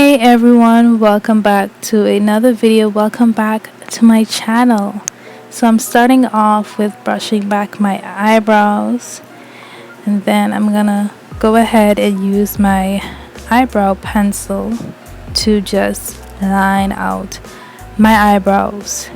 Hey everyone, welcome back to another video. Welcome back to my channel. So I'm starting off with brushing back my eyebrows, and then I'm gonna go ahead and use my eyebrow pencil to just line out my eyebrows.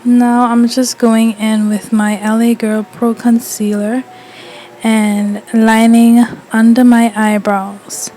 Now I'm just going in with my LA Girl Pro Concealer and lining under my eyebrows.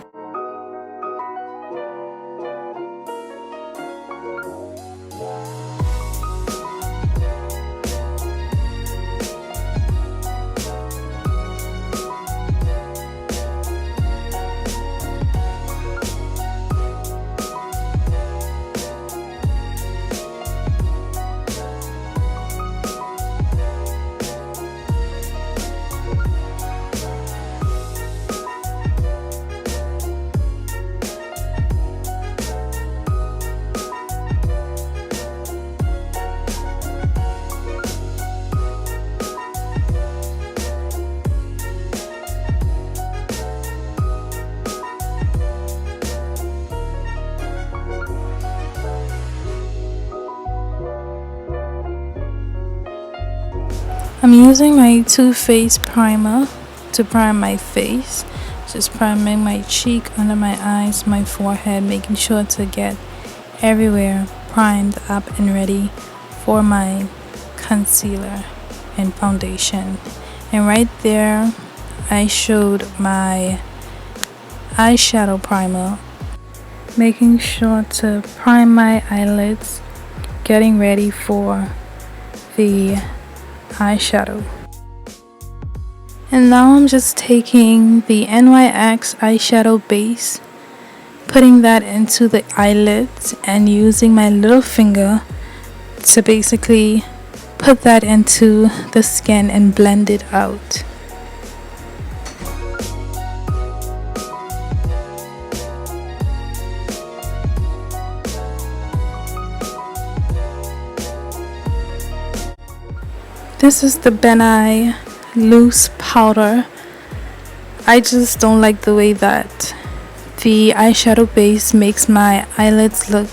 I'm using my Too Faced primer to prime my face, just priming my cheek, under my eyes, my forehead, making sure to get everywhere primed up and ready for my concealer and foundation. And right there I showed my eyeshadow primer, making sure to prime my eyelids, getting ready for the eyeshadow. And now I'm just taking the NYX eyeshadow base, putting that into the eyelids and using my little finger to basically put that into the skin and blend it out. This is the Benai loose powder. I just don't like the way that the eyeshadow base makes my eyelids look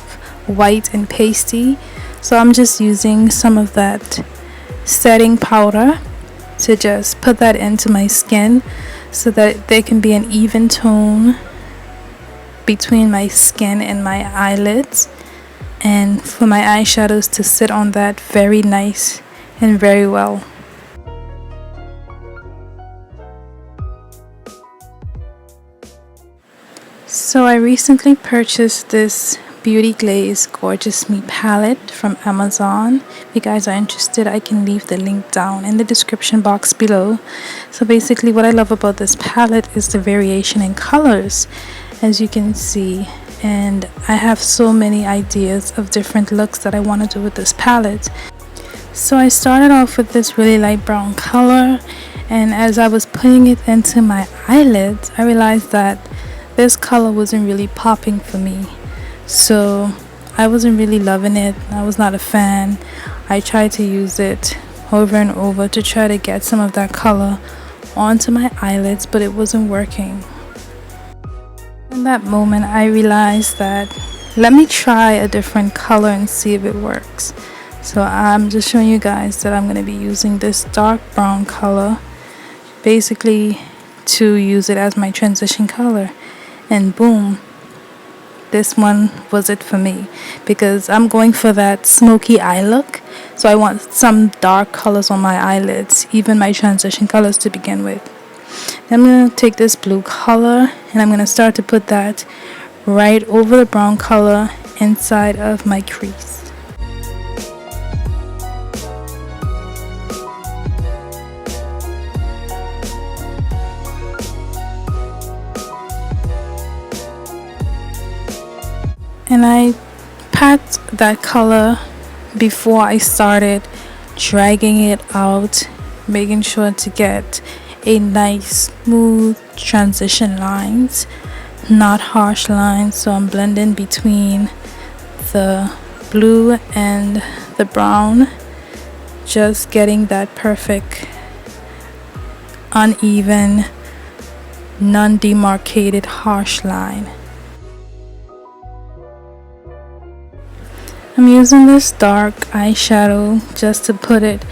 white and pasty. So I'm just using some of that setting powder to just put that into my skin so that there can be an even tone between my skin and my eyelids, and for my eyeshadows to sit on that very nice and very well. So I recently purchased this Beauty Glaze Gorgeous Me palette from Amazon. If you guys are interested, I can leave the link down in the description box below. So basically what I love about this palette is the variation in colors, as you can see, and I have so many ideas of different looks that I want to do with this palette. So I started off with this really light brown color, and as I was putting it into my eyelids, I realized that this color wasn't really popping for me. So I wasn't really loving it. I was not a fan. I tried to use it over and over to try to get some of that color onto my eyelids, but it wasn't working. In that moment, I realized that let me try a different color and see if it works. So I'm just showing you guys that I'm going to be using this dark brown color basically to use it as my transition color, and boom, this one was it for me, because I'm going for that smoky eye look. So I want some dark colors on my eyelids, even my transition colors to begin with. I'm going to take this blue color and I'm going to start to put that right over the brown color inside of my crease. And I packed that color before I started dragging it out, making sure to get a nice smooth transition lines, not harsh lines. So I'm blending between the blue and the brown, just getting that perfect uneven, non-demarcated harsh line. I'm using this dark eyeshadow just to put it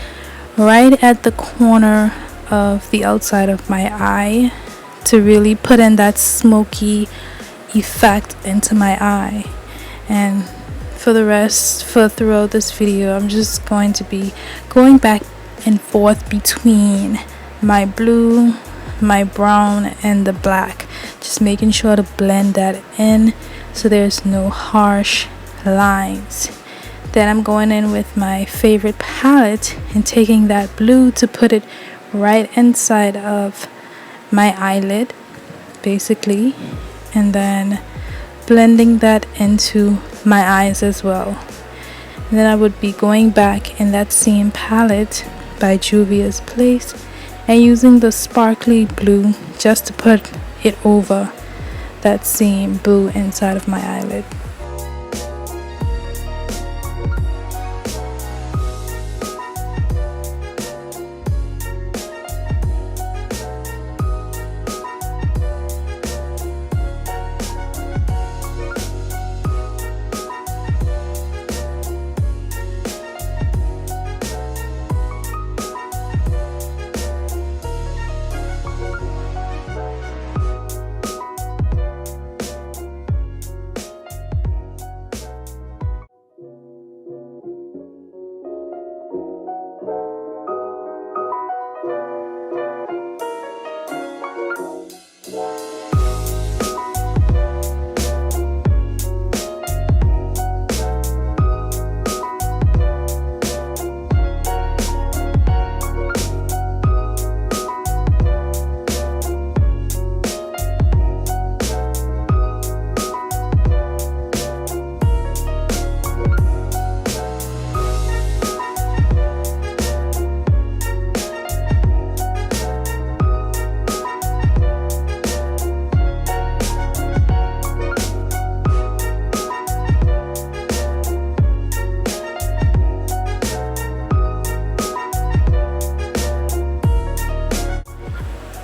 right at the corner of the outside of my eye to really put in that smoky effect into my eye. And for the rest, throughout this video, I'm just going to be going back and forth between my blue, my brown, and the black, just making sure to blend that in so there's no harsh lines. Then I'm going in with my favorite palette and taking that blue to put it right inside of my eyelid basically, and then blending that into my eyes as well. And then I would be going back in that same palette by Juvia's Place and using the sparkly blue just to put it over that same blue inside of my eyelid.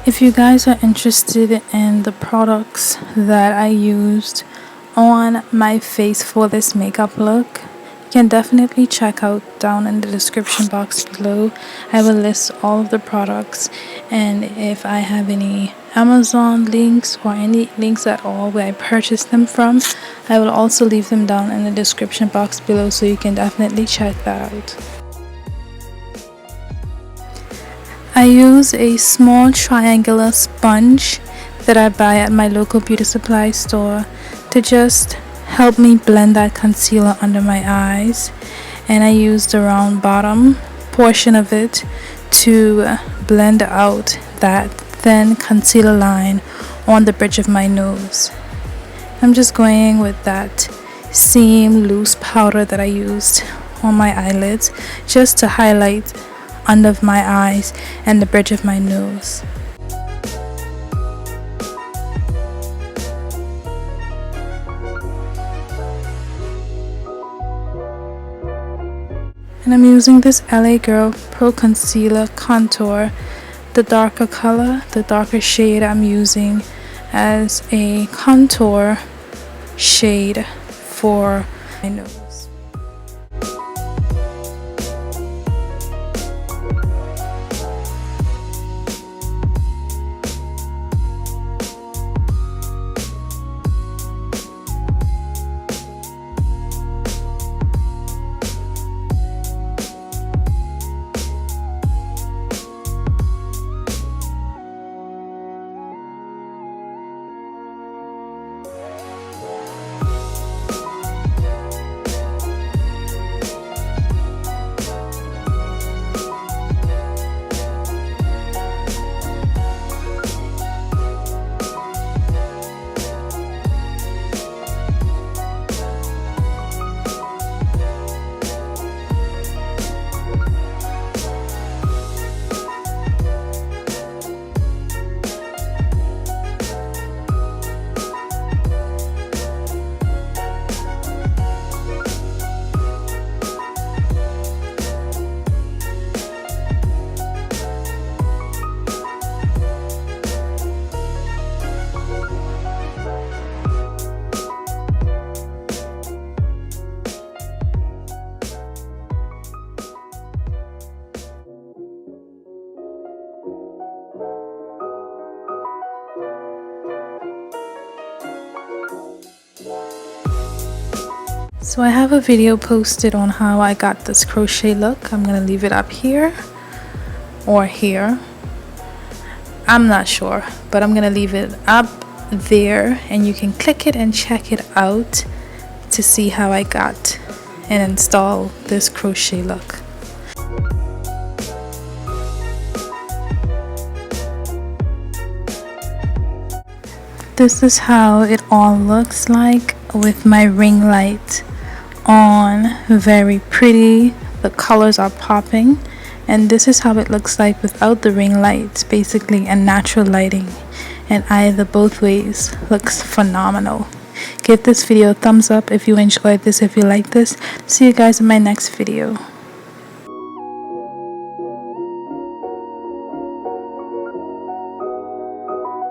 If you guys are interested in the products that I used on my face for this makeup look, you can definitely check out down in the description box below. I will list all of the products, and if I have any Amazon links or any links at all where I purchased them from, I will also leave them down in the description box below, so you can definitely check that out. I use a small triangular sponge that I buy at my local beauty supply store to just help me blend that concealer under my eyes, and I use the round bottom portion of it to blend out that thin concealer line on the bridge of my nose. I'm just going with that same loose powder that I used on my eyelids just to highlight under my eyes and the bridge of my nose. And I'm using this LA Girl Pro Concealer Contour, the darker color, the darker shade I'm using as a contour shade for my nose. So I have a video posted on how I got this crochet look. I'm gonna leave it up here or here, I'm not sure, but I'm gonna leave it up there and you can click it and check it out to see how I got and install this crochet look. This is how it all looks like with my ring light on. Very pretty, the colors are popping, and this is how it looks like without the ring lights, basically, and natural lighting, and either both ways looks phenomenal. Give this video a thumbs up if you enjoyed this, if you like this. See you guys in my next video.